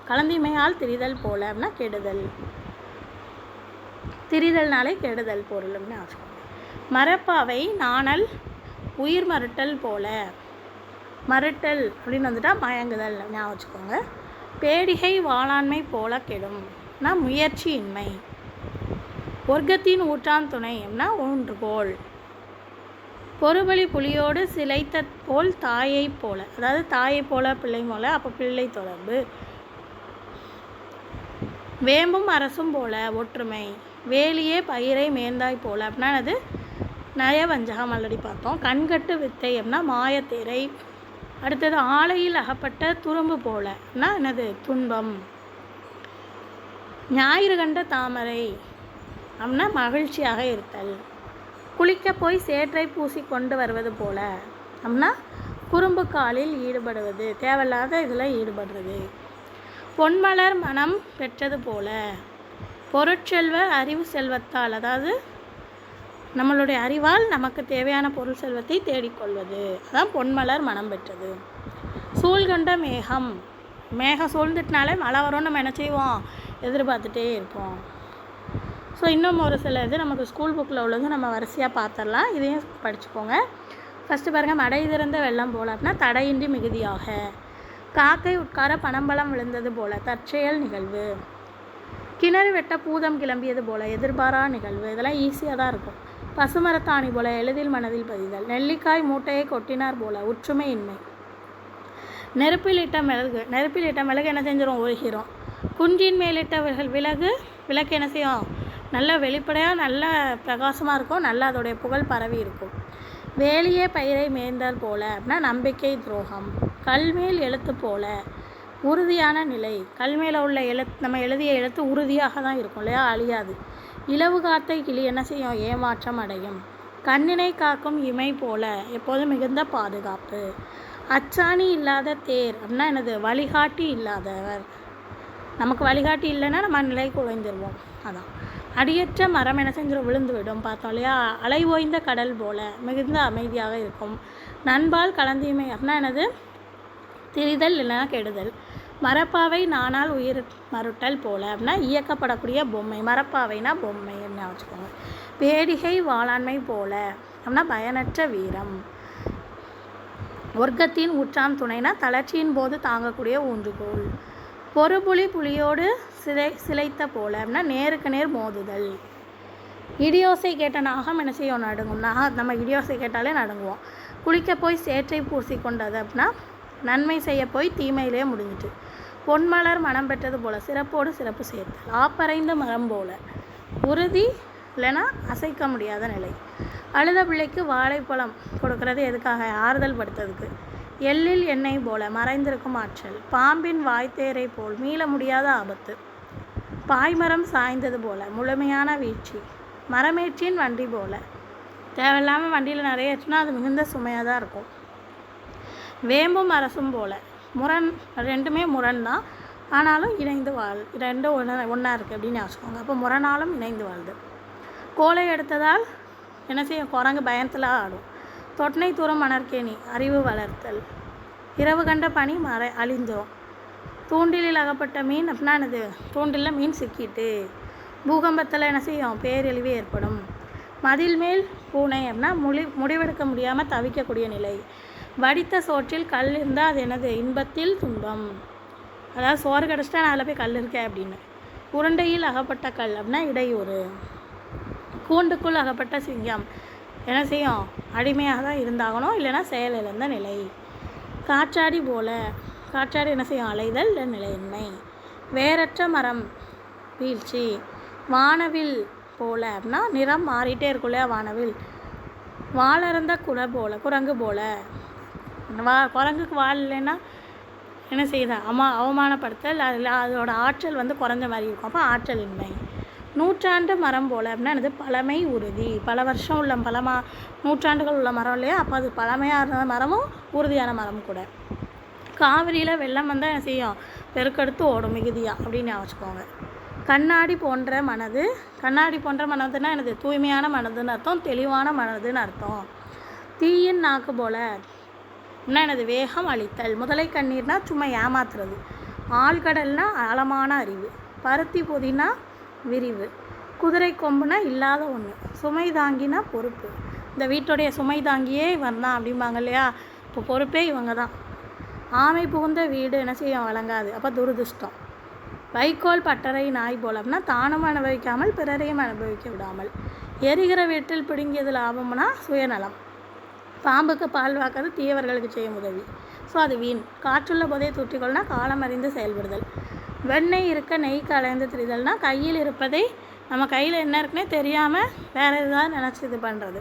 கலந்தீமையால் திரிதல் போல அப்படின்னா கெடுதல். திரிதல்னாலே கெடுதல் பொருள் அப்படின்னு வச்சுக்கோங்க. மரப்பாவை நாணல் உயிர் மறுட்டல் போல. மறுட்டல் அப்படின்னு வந்துட்டால் மயங்குதல் ஞாபகம் வச்சுக்கோங்க. பேடிகை வாளாண்மை போல கெடும்னா முயற்சியின்மை. ஒர்க்கத்தின் ஊற்றான் துணை அப்படின்னா ஊன்றுகோல். பொறுபலி புலியோடு சிலைத்த போல் தாயை போல, அதாவது தாயை போல பிள்ளை போல, அப்போ பிள்ளை தொடர்பு. வேம்பும் அரசும் போல ஒற்றுமை. வேலியே பயிரை மேந்தாய் போல அப்படின்னா அது நயவஞ்சகம் ஆல்ரெடி பார்த்தோம். கண்கட்டு வித்தை அப்படின்னா மாயத்தேரை. அடுத்தது ஆலையில் அகப்பட்ட துரும்பு போல அப்படின்னா என்னது துன்பம். ஞாயிறு கண்ட தாமரை அப்படின்னா மகிழ்ச்சியாக இருத்தல். குளிக்க போய் சேற்றை பூசி கொண்டு வருவது போல அப்படின்னா குறும்பு காலில் ஈடுபடுவது, தேவையில்லாத இதில் ஈடுபடுறது. பொன்மலர் மனம் பெற்றது போல. பொருட்செல்வர் அறிவு செல்வத்தால், அதாவது நம்மளுடைய அறிவால் நமக்கு தேவையான பொருள் செல்வத்தை தேடிக்கொள்வது, அதான் பொன்மலர் மனம் பெற்றது. சூழ்கண்ட மேகம். மேகம் சூழ்ந்துட்டுனாலே மழை வரும்னு நம்ம என்ன செய்வோம், எதிர்பார்த்துட்டே இருப்போம். ஸோ இன்னும் ஒரு சில இது நமக்கு ஸ்கூல் புக்கில் உள்ளது நம்ம வரிசையாக பார்த்துடலாம், இதையும் படிச்சுக்கோங்க. ஃபஸ்ட்டு பாருங்கள், மடை திறந்த வெள்ளம் போல அப்படின்னா தடையின்றி மிகுதியாக. காக்கை உட்கார பனம்பழம் விழுந்தது போல தற்செயல் நிகழ்வு. கிணறு வெட்ட பூதம் கிளம்பியது போல எதிர்பாரா நிகழ்வு. இதெல்லாம் ஈஸியாக தான் இருக்கும். பசுமரத்தாணி போல எளிதில் மனதில் பதிதல். நெல்லிக்காய் மூட்டையை கொட்டினார் போல ஒற்றுமையின்மை. நெருப்பில் இட்ட மிளகு என்ன செஞ்சிடும், உருகிறோம். குன்றின் மேலிட்ட விளக்கு என்ன செய்யும், நல்ல வெளிப்படையாக நல்ல பிரகாசமாக இருக்கும், நல்லா அதோடைய புகழ் பரவி இருக்கும். வேலியே பயிரை மேய்ந்தால் போல அப்படின்னா நம்பிக்கை துரோகம். கல்மேல் எழுத்து போல உறுதியான நிலை. கல்மேல உள்ள நம்ம எழுதிய எழுத்து உறுதியாக தான் இருக்கும் இல்லையா, அழியாது. இலவு காத்த கிளி என்ன செய்யும், ஏமாற்றம் அடையும். கண்ணினை காக்கும் இமை போல எப்போதும் மிகுந்த பாதுகாப்பு. அச்சாணி இல்லாத தேர் அப்படின்னா என்னது, வழிகாட்டி இல்லாதவர். நமக்கு வழிகாட்டி இல்லைன்னா நம்ம நிலை குறைந்துருவோம், அதான். அடியற்ற மரம் என்ன செஞ்சிடும், விழுந்து விடும், பார்த்தோம் இல்லையா. அலை ஓய்ந்த கடல் போல மிகுந்த அமைதியாக இருக்கும். நண்பால் கலந்தீமை அப்படின்னா என்னது, திரிதல் இல்லைன்னா கெடுதல். மரப்பாவை நானால் உயிர் மறுட்டல் போல அப்படின்னா இயக்கப்படக்கூடிய பொம்மை. மரப்பாவைனா பொம்மை என்ன வச்சுக்கோங்க. பேடிகை வாளாண்மை போல அப்படின்னா பயனற்ற வீரம். ஒர்க்கத்தின் ஊற்றாம் துணைனா தளர்ச்சியின் போது தாங்கக்கூடிய ஊன்றுகோல். பொறுபுலி புலியோடு சிலைத்த போல அப்படின்னா நேருக்கு நேர் மோதுதல். இடியோசை கேட்ட நாகம் என்ன செய்யும், நடுங்கும். நம்ம இடியோசை கேட்டாலே நடுங்குவோம். குளிக்க போய் சேற்றை பூசி கொண்டது அப்படின்னா நன்மை செய்ய போய் தீமையிலே முடிஞ்சிட்டு. பொன்மலர் மனம் பெற்றது போல சிறப்போடு சிறப்பு சேர்த்தல். ஆப்பறைந்த மரம் போல உறுதி இல்லைன்னா அசைக்க முடியாத நிலை. அழுத பிள்ளைக்கு வாழைப்பழம் கொடுக்கறது எதுக்காக? ஆறுதல் படுத்துறதுக்கு. எள்ளில் எண்ணெய் போல மறைந்திருக்கும் ஆற்றல். பாம்பின் வாய்த்தேரை போல் மீள முடியாத ஆபத்து. பாய்மரம் சாய்ந்தது போல முழுமையான வீழ்ச்சி. மரமேற்றின் வண்டி போல தேவையில்லாமல் வண்டியில் நிறைய ஏற்றினா அது மிகுந்த சுமையாக தான் இருக்கும். வேம்பும் அரசும் போல முரண், ரெண்டுமே முரண் தான், ஆனாலும் இணைந்து ரெண்டும் ஒன்றா இருக்குது அப்படின்னு வச்சுக்கோங்க. அப்போ முரணாலும் இணைந்து வாழ்து. கோலை எடுத்ததால் என்ன செய்யும்? குரங்கு பயத்தில் ஆடும். தொட்டனை தூரம் மணற்கேணி அறிவு வளர்த்தல். இரவு கண்ட பனி அழிந்தோம். தூண்டிலில் அகப்பட்ட மீன் அப்படின்னா என்னது? தூண்டிலில் மீன் சிக்கிட்டு. பூகம்பத்தில் என்ன செய்யும்? பேரழிவு ஏற்படும். மதில் மேல் பூனை அப்படின்னா முடிவெடுக்க முடியாமல் தவிக்கக்கூடிய நிலை. வடித்த சோற்றில் கல் இருந்தால் அது என்னது? இன்பத்தில் துன்பம். அதாவது சோறு கிடச்சிட்டா நான் அதில் போய் கல் இருக்கேன் அப்படின்னு. உருண்டையில் அகப்பட்ட கல் அப்படின்னா இடையூறு. கூண்டுக்குள் அகப்பட்ட சிங்கம் என்ன செய்யும்? அடிமையாக தான் இருந்தாகணும், இல்லைன்னா செயலிழந்த நிலை. காற்றாடி போல காற்றாடி என்ன செய்யும்? அலைதல் நிலையின்மை. வேரற்ற மரம் வீழ்ச்சி. வானவில் போல அப்படின்னா நிறம் மாறிட்டே இருக்குல்லையா வானவில். வாழறந்த குரங்கு போல குரங்குக்கு வால் இல்லைன்னா என்ன செய்யுது? அவமானப்படுத்தல், அதில் அதோட ஆற்றல் வந்து குறைஞ்ச மாதிரி இருக்கும். அப்போ ஆற்றலின்மை. நூற்றாண்டு மரம் போல் அப்படின்னா என்னது? பழமை உறுதி. பல வருஷம் உள்ள நூற்றாண்டுகள் உள்ள மரம் இல்லையா, அப்போ அது பழமையாக இருந்த மரமும் உறுதியான மரம் கூட. காவிரியில் வெள்ளம் வந்தால் என்ன செய்யும்? பெருக்கெடுத்து ஓடும் மிகுதியாக அப்படின்னு வச்சுக்கோங்க. கண்ணாடி போன்ற மனது. கண்ணாடி போன்ற மனதுன்னா என்னது? தூய்மையான மனதுன்னு அர்த்தம், தெளிவான மனதுன்னு அர்த்தம். தீயின் நாக்கு போல அப்படின்னா என்னது? வேகம் அளித்தல். முதலை கண்ணீர்னா சும்மா ஏமாத்துறது. ஆழ்கடல்னா ஆழமான அறிவு. பருத்தி பொதினா விரிவு. குதிரை கொம்புனா இல்லாத ஒன்று. சுமை தாங்கினா பொறுப்பு. இந்த வீட்டுடைய சுமை தாங்கியே இவன் தான் அப்படிம்பாங்க இல்லையா, இப்போ பொறுப்பே இவங்க தான். ஆமை புகுந்த வீடு என்ன செய்யும்? வழங்காது, அப்போ துரதிருஷ்டம். வைக்கோல் பட்டறை நாய் போல அப்படின்னா தானும் அனுபவிக்காமல் பிறரையும் அனுபவிக்க விடாமல். எரிகிற வீட்டில் பிடுங்கியது லாபம்னா சுயநலம். பாம்புக்கு பால் வாக்கிறது தீயவர்களுக்கு செய்யும் உதவி. ஸோ அது வீண். காற்றுள்ள போதே தூற்றிக்கொள்ளனா காலம் அறிந்து செயல்படுதல். வெண்ணெய் இருக்க நெய் கலைந்து திரிதல்னா கையில் இருப்பதை நம்ம கையில் என்ன இருக்குன்னே தெரியாமல் வேறு எதாவது நினச்சி இது பண்ணுறது.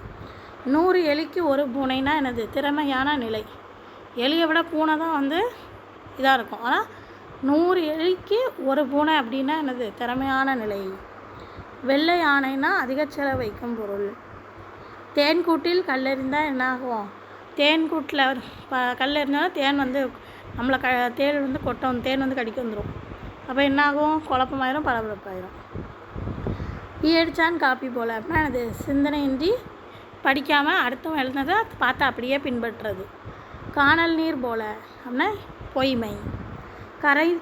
100 எலிக்கு ஒரு பூனைனா என்னது? திறமையான நிலை. எலியை விட பூனை தான் வந்து இதாக இருக்கும், ஆனால் 100 எலிக்கு ஒரு பூனை அப்படின்னா என்னது? திறமையான நிலை. வெள்ளை யானைனா அதிக செலவு வைக்கும் பொருள். தேன்கூட்டில் கல்லெறிந்தால் என்ன ஆகும்? தேன்கூட்டில் கல்லெறிஞ்சாலும் தேன் வந்து நம்மளை தேன் வந்து கொட்டும், தேன் வந்து கடிக்க வந்துடும். அப்போ என்னாகும்? குழப்பமாயிரும், பரபரப்பாயிரும். டீ அடித்தான் காப்பி போல் அப்படின்னா எனது சிந்தனையின்றி படிக்காமல் அடுத்தவன் எழுதுனதை பார்த்து அப்படியே பின்பற்றுறது. காணல் நீர் போல அப்படின்னா பொய்மை.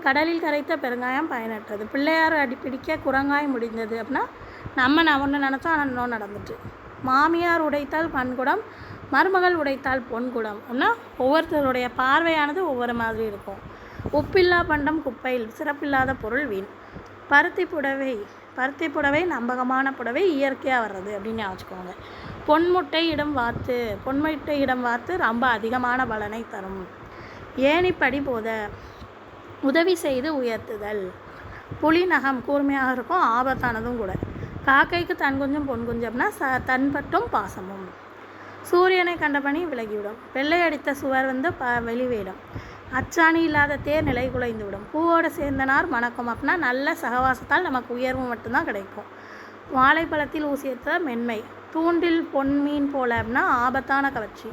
கடலில் கரைத்த பெருங்காயம் பயனற்றது. பிள்ளையார் பிடிக்க குரங்காய் முடிந்தது அப்படின்னா நம்ம ஒன்று நினச்சோம் ஆனால் இன்னும் நடந்துட்டு. மாமியார் உடைத்தால் பண்குடம், மருமகள் உடைத்தால் பொன்குடம் அப்படின்னா ஒவ்வொருத்தருடைய பார்வையானது ஒவ்வொரு மாதிரி இருக்கும். உப்பில்லா பண்டம் குப்பையில், சிறப்பில்லாத பொருள் வீண். பருத்தி புடவை நம்பகமான புடவை, இயற்கையாக வர்றது அப்படின்னு வச்சுக்கோங்க. பொன்முட்டை இடம் வாத்து ரொம்ப அதிகமான பலனை தரும். ஏணிப்படி போத உதவி செய்து உயர்த்துதல். புலி நகம் கூர்மையாக இருக்கும், ஆபத்தானதும் கூட. காக்கைக்கு தன் குஞ்சும் பொன் குஞ்சு அப்படின்னா தன்பட்டும் பாசமும். சூரியனை கண்டபணி விலகிவிடும். வெள்ளை அடித்த சுவர் வந்து வெளிவேடும். அச்சாணி இல்லாத தேர் நிலை குலைந்து விடும். பூவோடு சேர்ந்தனார் மணக்கும் அப்படின்னா நல்ல சகவாசத்தால் நமக்கு உயர்வு மட்டும்தான் கிடைக்கும். வாழைப்பழத்தில் ஊசியத்த மென்மை. தூண்டில் பொன்மீன் போல அப்படின்னா ஆபத்தான கவர்ச்சி.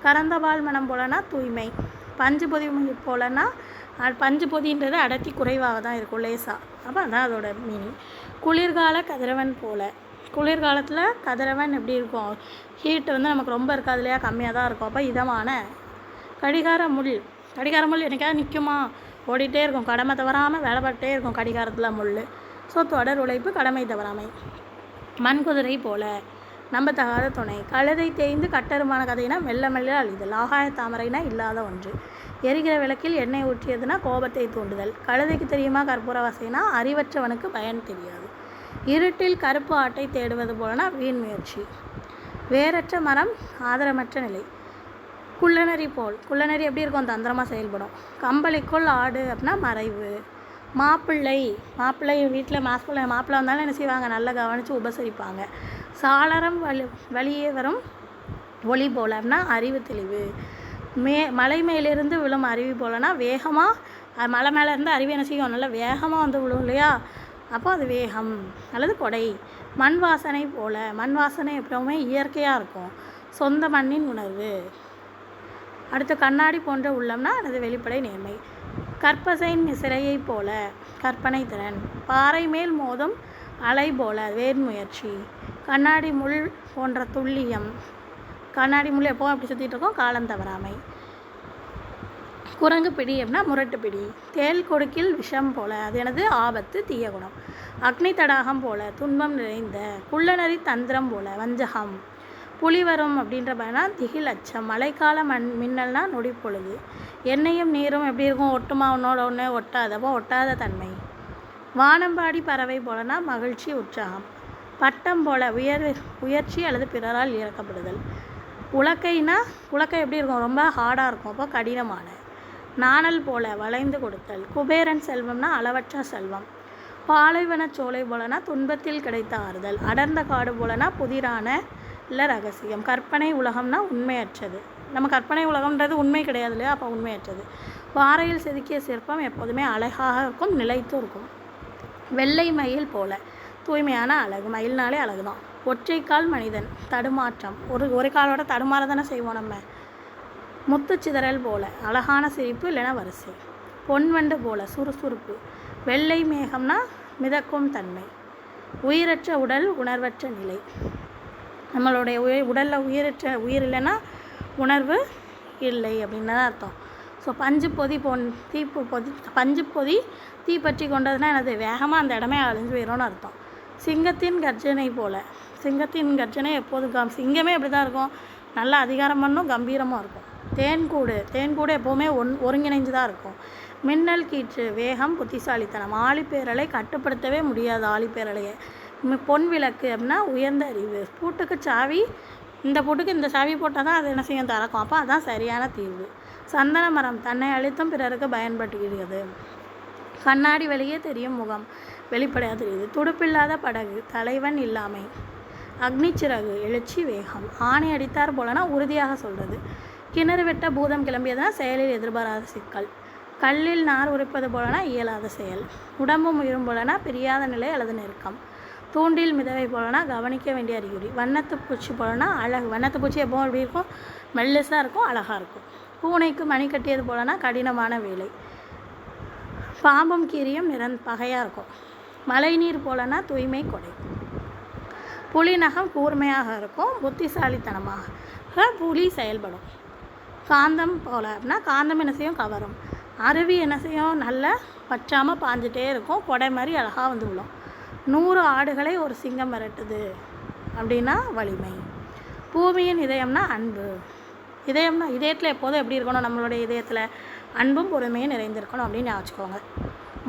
கறந்தபால் மனம் போலனா தூய்மை. பஞ்சு பொதி போலனா பஞ்சு பொதின்றது அடர்த்தி குறைவாக தான் இருக்கும், லேசாக. அப்போ அதான் அதோட மீனிங். குளிர்கால கதிரவன் போல. குளிர்காலத்தில் கதிரவன் எப்படி இருக்கும்? ஹீட்டு வந்து நமக்கு ரொம்ப இருக்காது இல்லையா, கம்மியாக தான் இருக்கும். அப்போ இதமான. கடிகார முள் என்னைக்காவது நிற்குமா? ஓடிட்டே இருக்கும், கடமை தவறாமல் வேலை பார்த்துட்டே இருக்கும் கடிகாரத்தில் முள். ஸோ தொடர் உழைப்பு, கடமை தவறாமை. மண்குதிரை போல நம்பத்தகாத துணை. கழுதை தேய்ந்து கட்டருமான கதைனா மெல்ல மெல்ல அழிதல். ஆகாய தாமரைனா இல்லாத ஒன்று. எரிகிற விளக்கில் எண்ணெய் ஊற்றியதுன்னா கோபத்தை தூண்டுதல். கழுதைக்கு தெரியுமா கற்பூரவாசைனா அறிவற்றவனுக்கு பயன் தெரியாது. இருட்டில் கருப்பு ஆட்டை தேடுவது போலனா வீண் முயற்சி. வேரற்ற மரம் ஆதரமற்ற நிலை. குள்ளநரி போல், குள்ளநரி எப்படி இருக்கும், தந்திரமாக செயல்படும். கம்பளிக்குள் ஆடு அப்படின்னா மறைவு. மாப்பிள்ளை, மாப்பிள்ளை வீட்டில் மாப்பிள்ளை வந்தாலும் என்ன செய்வாங்க, நல்லா கவனித்து உபசரிப்பாங்க. சாளரம் வழியே வரும் ஒளி போல் அப்படின்னா அறிவு தெளிவு. மலை மேலிருந்து விழும் அருவி போலனா வேகமாக, மலை மேலே இருந்து அருவி என்ன செய்யும், நல்லா வேகமாக வந்து விழும் இல்லையா, அப்போ அது வேகம் அல்லது கொடை. மண் வாசனை போல, மண் வாசனை எப்பவுமே இயற்கையாக இருக்கும், சொந்த மண்ணின் உணர்வு. அடுத்து கண்ணாடி போன்ற உள்ளம்னா அது வெளிப்படை நேர்மை. கற்பசையின் சிறையை போல, கற்பனை திறன். பாறை மேல் மோதும் அலை போல, வேர்முயற்சி. கண்ணாடி முள் போன்ற துல்லியம், கண்ணாடி முள் எப்போவும் அப்படி சுற்றிட்டு இருக்கோம், காலம் தவறாமை. குரங்கு பிடி அப்படின்னா முரட்டு பிடி. தேல் கொடுக்கில் விஷம் போல, அது எனது ஆபத்து, தீய குணம். அக்னி தடாகம் போல, துன்பம் நிறைந்த. குள்ளநரி தந்திரம் போல, வஞ்சகம். புலி வரும் அப்படின்ற பயனா திகில், அச்சம். மழைக்கால மின்னல்னா நொடி பொழுது. எண்ணெயும் நீரும் எப்படி இருக்கும், ஒட்டுமா ஒன்றோட ஒன்று ஒட்டாது, அப்போ ஒட்டாத தன்மை. வானம்பாடி பறவை போலனா மகிழ்ச்சி, உற்சாகம். பட்டம் போல, உயர்ச்சி அல்லது பிறரால் இறக்கப்படுதல். உலக்கைனா, உலக்கை எப்படி இருக்கும், ரொம்ப ஹார்டாக இருக்கும், அப்போ கடினமான. நாணல் போல, வளைந்து கொடுத்தல். குபேரன் செல்வம்னா அளவற்ற செல்வம். பாலைவன சோலை போலனா துன்பத்தில் கிடைத்த ஆறுதல். அடர்ந்த காடு போலனா புதிரான இல்லை ரகசியம். கற்பனை உலகம்னா உண்மையற்றது, நம்ம கற்பனை உலகம்ன்றது உண்மை கிடையாது இல்லையா, அப்போ உண்மையற்றது. பாறையில் செதுக்கிய சிற்பம் எப்போதுமே அழகாக இருக்கும், நிலைத்து இருக்கும். வெள்ளை மயில் போல, தூய்மையான அழகு, மயில்னாலே அழகு தான். ஒற்றைக்கால் மனிதன், தடுமாற்றம், ஒரு காலோட தடுமாற தானே செய்வோம் நம்ம. முத்துச்சிதறல் போல, அழகான சிரிப்பு இல்லைன்னா வரிசை. பொன்வண்டு போல, சுறுசுறுப்பு. வெள்ளை மேகம்னா மிதக்கும் தன்மை. உயிரற்ற உடல், உணர்வற்ற நிலை. நம்மளுடைய உடலில் உயிர் இல்லைன்னா உணர்வு இல்லை அப்படின்னு தான் அர்த்தம். ஸோ பஞ்சு பொதி தீப்பற்றி கொண்டதுன்னா எனது வேகமாக அந்த இடமே அழிஞ்சு போயிடும்னு அர்த்தம். சிங்கத்தின் கர்ஜனை போல, சிங்கத்தின் கர்ஜனை எப்போதும் சிங்கமே எப்படி தான் இருக்கும், நல்லா அதிகாரம் பண்ணும், கம்பீரமாக இருக்கும். தேன்கூடு எப்போவுமே ஒருங்கிணைஞ்சு தான் இருக்கும். மின்னல் கீற்று, வேகம், புத்திசாலித்தனம். ஆழிப்பேரலை கட்டுப்படுத்தவே முடியாது, ஆழிப்பேரலையை. பொன் விளக்கு அப்படின்னா உயர்ந்த அறிவு. பூட்டுக்கு சாவி, இந்த பூட்டுக்கு இந்த சாவி போட்டால் தான் அது என்ன செய்யும், திறக்கும், அப்போ அதுதான் சரியான தீர்வு. சந்தன மரம், தன்னை அழித்தும் பிறருக்கு பயன்படுகிறது. கண்ணாடி வெளியே தெரியும் முகம், வெளிப்படையாக தெரியுது. துடுப்பில்லாத படகு, தலைவன் இல்லாமை. அக்னிச்சிறகு, எழுச்சி, வேகம். ஆணை அடித்தார் போலனா உறுதியாக சொல்கிறது. கிணறு வெட்ட பூதம் கிளம்பியதுனா செயலில் எதிர்பாராத சிக்கல். கல்லில் நார் உரைப்பது போலனா இயலாத செயல். உடம்பும் உயிரும் போலனா பிரியாத நிலை அல்லது நெருக்கம். தூண்டில் மிதவை போலனா கவனிக்க வேண்டிய அறிகுறி. வண்ணத்து பூச்சி போலனா அழகு, வண்ணத்து பூச்சி எப்போவும் எப்படி இருக்கும், மெல்லிசாக இருக்கும், அழகாக இருக்கும். பூனைக்கு மணி கட்டியது போலனா கடினமான வேலை. பாம்பும் கீரியும் பகையாக இருக்கும். மழை நீர் போலனா தூய்மை, கொடை. புலி நகம் கூர்மையாக இருக்கும், புத்திசாலித்தனமாக புலி செயல்படும். காந்தம் போல அப்படின்னா காந்தம் என்ன செய்யும், கவரும். அருவி என்ன செய்யும், நல்லா பற்றாமல் பாஞ்சிட்டே இருக்கும், கொடை மாதிரி அழகாக வந்து விழும். 100 ஆடுகளை ஒரு சிங்கம் விரட்டுது அப்படின்னா வலிமை. பூமியின் இதயம்னா அன்பு. இதயத்தில் எப்போதும் எப்படி இருக்கணும், நம்மளுடைய இதயத்தில் அன்பும் பொறுமையும் நிறைந்திருக்கணும் அப்படின்னு ஞாபகிச்சுக்கோங்க.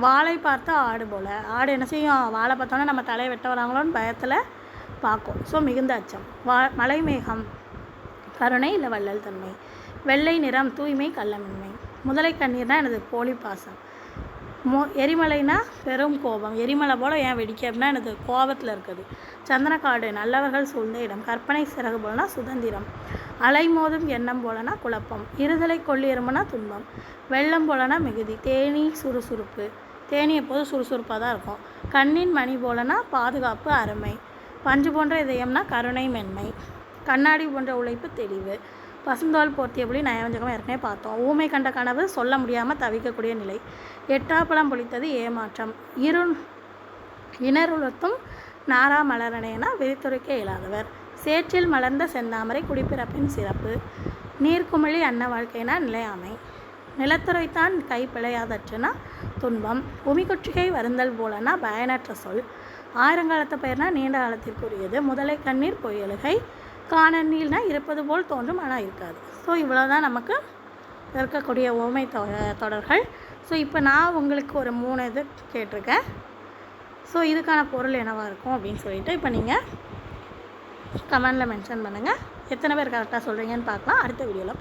வாளை பார்த்தா ஆடு போல், ஆடு என்ன செய்யும், வாழை பார்த்தோன்னா நம்ம தலையை வெட்ட வராங்களோன்னு பயத்தில் பார்க்கும். ஸோ மிகுந்த அச்சம். மலை மேகம், கருணை இல்லை வள்ளல் தன்மை. வெள்ளை நிறம், தூய்மை, கள்ளமின்மை. முதலை கண்ணீர்னா எனது போலி பாசம். எரிமலைனா பெரும் கோபம், எரிமலை போல் ஏன் வெடிக்க அப்படின்னா எனது கோபத்தில் இருக்குது. சந்தனக்காடு, நல்லவர்கள் சூழ்ந்த இடம். கற்பனை சிறகு போலனா சுதந்திரம். அலைமோதும் எண்ணம் போலனா குழப்பம். இருதலை கொள்ளியரும்புனா துன்பம். வெள்ளம் போலனா மிகுதி. தேனி, சுறுசுறுப்பு. தேனி எப்போதும் சுறுசுறுப்பாக தான் இருக்கும். கண்ணின் மணி போலனா பாதுகாப்பு, அருமை. பஞ்சு போன்ற இதயம்னா கருணை, மென்மை. கண்ணாடி போன்ற உழைப்பு, தெளிவு. பசுந்தோல் போர்த்திய புலி, நயவஞ்சகமாக ஏற்கனவே பார்த்தோம். ஊமை கண்ட கனவு, சொல்ல முடியாமல் தவிக்கக்கூடிய நிலை. எட்டாப்பழம் பொழித்தது, ஏமாற்றம். இணருளத்தும் நாரா மலரணையனா விரித்துரைக்க இயலாதவர். சேற்றில் மலர்ந்த செந்தாமரை, குடிப்பிறப்பின் சிறப்பு. நீர்க்குமிழி அன்ன வாழ்க்கைனா நிலையாமை. நிலத்துறைத்தான் கை பிழையாதற்றுனா துன்பம். உமிக்குற்றிகை வருந்தல் போலனா பயனற்ற சொல். ஆயிரங்காலத்து பெயர்னா நீண்ட காலத்திற்குரியது. முதலை கண்ணீர், பொய்யலுகை. காணநீள்னா இருப்பது போல் தோன்றும் ஆனால் இருக்காது. ஸோ இவ்வளோ தான் நமக்கு இருக்கக்கூடிய ஓமை தொடர்கள். ஸோ இப்போ நான் உங்களுக்கு ஒரு 3 இது கேட்டிருக்கேன். ஸோ இதுக்கான பொருள் என்னவாக இருக்கும் அப்படின்னு சொல்லிட்டு இப்போ நீங்கள் கமெண்டில் மென்ஷன் பண்ணுங்கள். எத்தனை பேர் கரெக்டாக சொல்கிறீங்கன்னு பார்க்கலாம் அடுத்த வீடியோவில்.